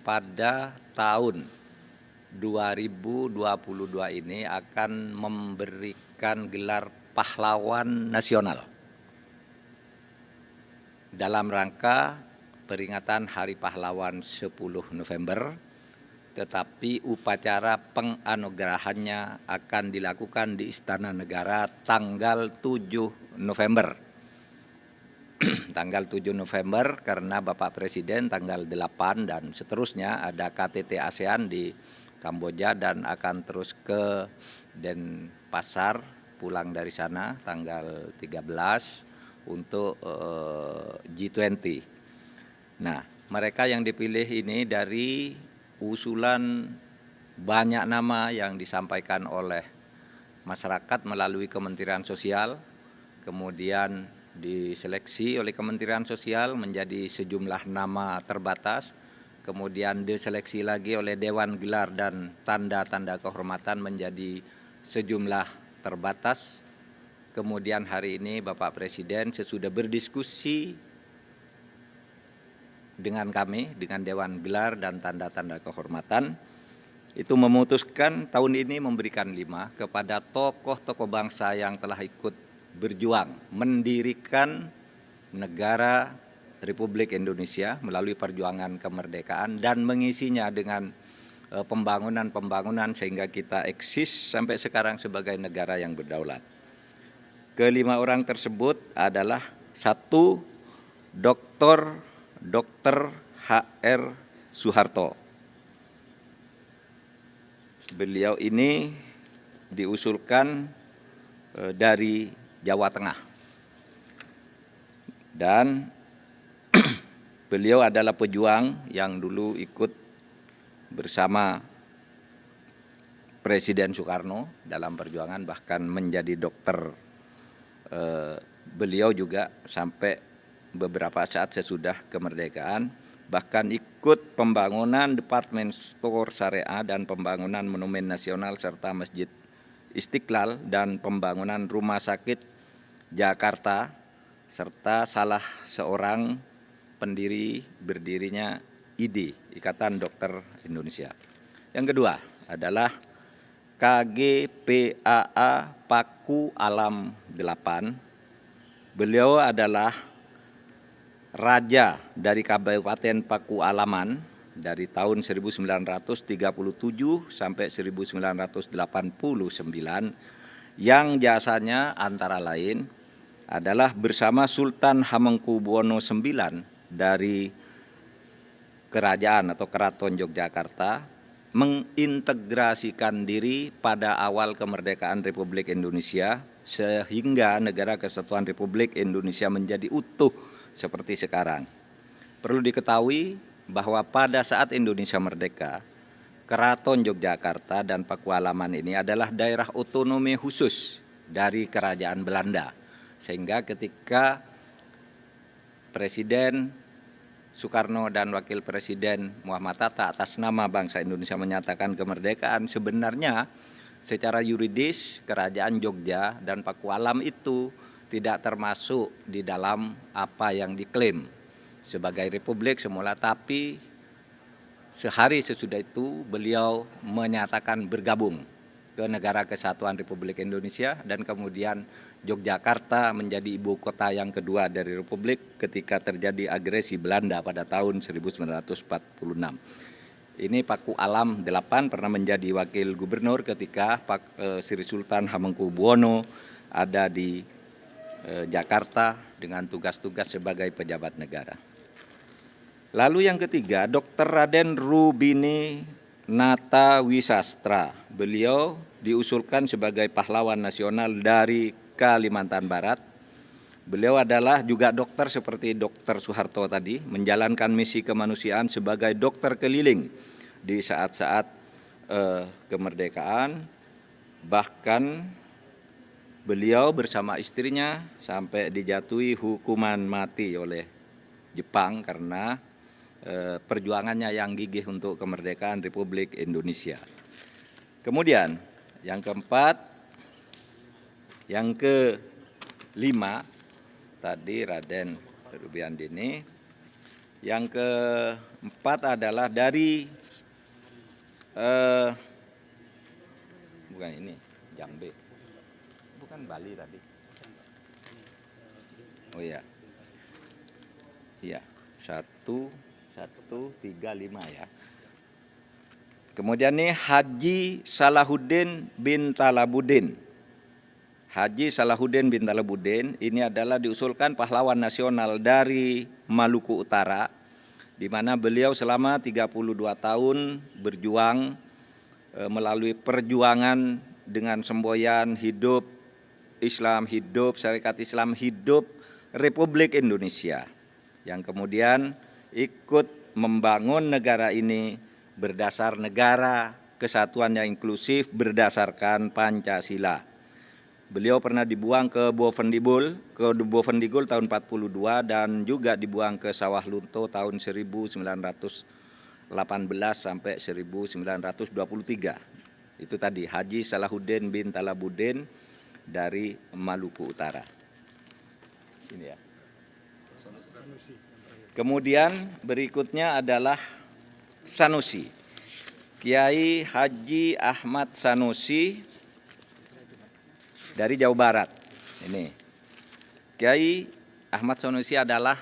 pada tahun 2022 ini akan memberikan gelar pahlawan nasional dalam rangka peringatan Hari Pahlawan 10 November, tetapi upacara penganugerahannya akan dilakukan di Istana Negara tanggal 7 November. Tanggal 7 November karena Bapak Presiden tanggal 8 dan seterusnya ada KTT ASEAN di Kamboja dan akan terus ke Denpasar, pulang dari sana tanggal 13 untuk G20. Nah, mereka yang dipilih ini dari usulan banyak nama yang disampaikan oleh masyarakat melalui Kementerian Sosial, kemudian diseleksi oleh Kementerian Sosial menjadi sejumlah nama terbatas, kemudian diseleksi lagi oleh Dewan Gelar dan Tanda-Tanda Kehormatan menjadi sejumlah terbatas. Kemudian hari ini Bapak Presiden sesudah berdiskusi dengan kami, dengan Dewan Gelar dan Tanda-Tanda Kehormatan, itu memutuskan tahun ini memberikan 5 kepada tokoh-tokoh bangsa yang telah ikut berjuang mendirikan negara Republik Indonesia melalui perjuangan kemerdekaan dan mengisinya dengan pembangunan-pembangunan sehingga kita eksis sampai sekarang sebagai negara yang berdaulat. Kelima orang tersebut adalah 1. Dr. H.R. Soeharto. Beliau ini diusulkan dari Jawa Tengah dan beliau adalah pejuang yang dulu ikut bersama Presiden Soekarno dalam perjuangan, bahkan menjadi dokter beliau juga sampai beberapa saat sesudah kemerdekaan, bahkan ikut pembangunan Departemen Store Syariah dan pembangunan Monumen Nasional serta Masjid Istiqlal dan pembangunan Rumah Sakit Jakarta, serta salah seorang pendiri berdirinya IDI, Ikatan Dokter Indonesia. Yang kedua adalah KGPAA Paku Alam 8. Beliau adalah raja dari Kabupaten Paku Alaman dari tahun 1937 sampai 1989 yang jasanya antara lain adalah bersama Sultan Hamengkubuwono IX dari Kerajaan atau Keraton Yogyakarta mengintegrasikan diri pada awal kemerdekaan Republik Indonesia sehingga Negara Kesatuan Republik Indonesia menjadi utuh seperti sekarang. Perlu diketahui bahwa pada saat Indonesia merdeka, Keraton Yogyakarta dan Pakualaman ini adalah daerah otonomi khusus dari Kerajaan Belanda. Sehingga ketika Presiden Soekarno dan Wakil Presiden Muhammad Hatta atas nama bangsa Indonesia menyatakan kemerdekaan, sebenarnya secara yuridis Kerajaan Jogja dan Pakualam itu tidak termasuk di dalam apa yang diklaim sebagai republik semula, tapi sehari sesudah itu beliau menyatakan bergabung ke Negara Kesatuan Republik Indonesia dan kemudian Yogyakarta menjadi ibu kota yang kedua dari Republik ketika terjadi agresi Belanda pada tahun 1946. Ini Paku Alam 8 pernah menjadi wakil gubernur ketika Sri Sultan Hamengkubuwono ada di Jakarta dengan tugas-tugas sebagai pejabat negara. Lalu yang ketiga, Dr. Raden Rubini Natawisastra. Beliau diusulkan sebagai pahlawan nasional dari Kalimantan Barat. Beliau adalah juga dokter seperti Dr. Soeharto tadi, menjalankan misi kemanusiaan sebagai dokter keliling di saat-saat kemerdekaan. Bahkan beliau bersama istrinya sampai dijatuhi hukuman mati oleh Jepang karena perjuangannya yang gigih untuk kemerdekaan Republik Indonesia. Kemudian yang keempat, yang kelima tadi Raden Rubiandini Yang keempat adalah dari bukan ini, Jambe, bukan Bali tadi. Oh iya, iya 1135 ya. Kemudian nih Haji Salahuddin bin Talabuddin. Haji Salahuddin bin Talabuddin ini adalah diusulkan pahlawan nasional dari Maluku Utara, di mana beliau selama 32 tahun berjuang melalui perjuangan dengan semboyan hidup Islam, hidup Syarikat Islam, hidup Republik Indonesia, yang kemudian ikut membangun negara ini berdasar negara kesatuan yang inklusif berdasarkan Pancasila. Beliau pernah dibuang ke Bovendigul tahun 42 dan juga dibuang ke Sawah Lunto tahun 1918 sampai 1923. Itu tadi Haji Salahuddin bin Talabuddin dari Maluku Utara. Ini ya. Kemudian berikutnya adalah Sanusi, Kiai Haji Ahmad Sanusi dari Jawa Barat. Ini Kiai Ahmad Sanusi adalah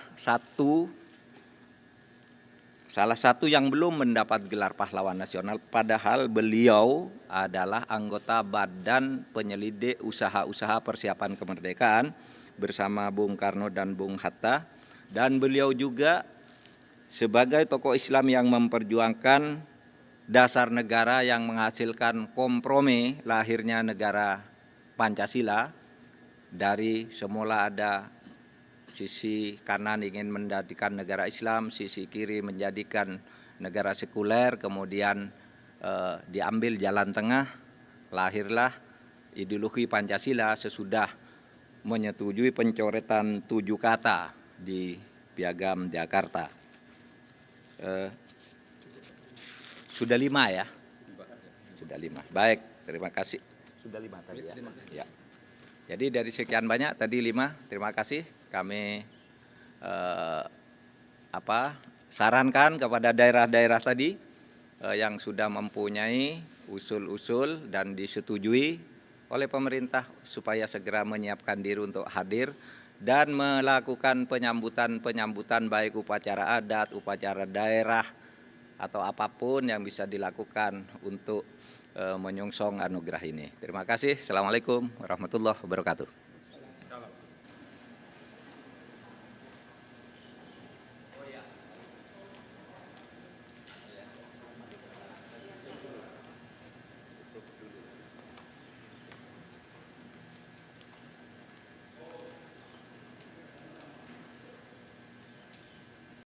salah satu yang belum mendapat gelar pahlawan nasional, padahal beliau adalah anggota Badan Penyelidik Usaha-Usaha Persiapan Kemerdekaan bersama Bung Karno dan Bung Hatta, dan beliau juga sebagai tokoh Islam yang memperjuangkan dasar negara yang menghasilkan kompromi lahirnya negara Pancasila. Dari semula ada sisi kanan ingin menjadikan negara Islam, sisi kiri menjadikan negara sekuler, kemudian diambil jalan tengah, lahirlah ideologi Pancasila sesudah menyetujui pencoretan 7 kata di Piagam Jakarta. Sudah 5 ya? Sudah 5. Baik, terima kasih. Sudah 5 tadi ya? Ya. Jadi dari sekian banyak tadi 5, terima kasih. Kami sarankan kepada daerah-daerah tadi yang sudah mempunyai usul-usul dan disetujui oleh pemerintah supaya segera menyiapkan diri untuk hadir dan melakukan penyambutan baik upacara adat, upacara daerah, atau apapun yang bisa dilakukan untuk menyongsong anugerah ini. Terima kasih. Assalamualaikum warahmatullahi wabarakatuh.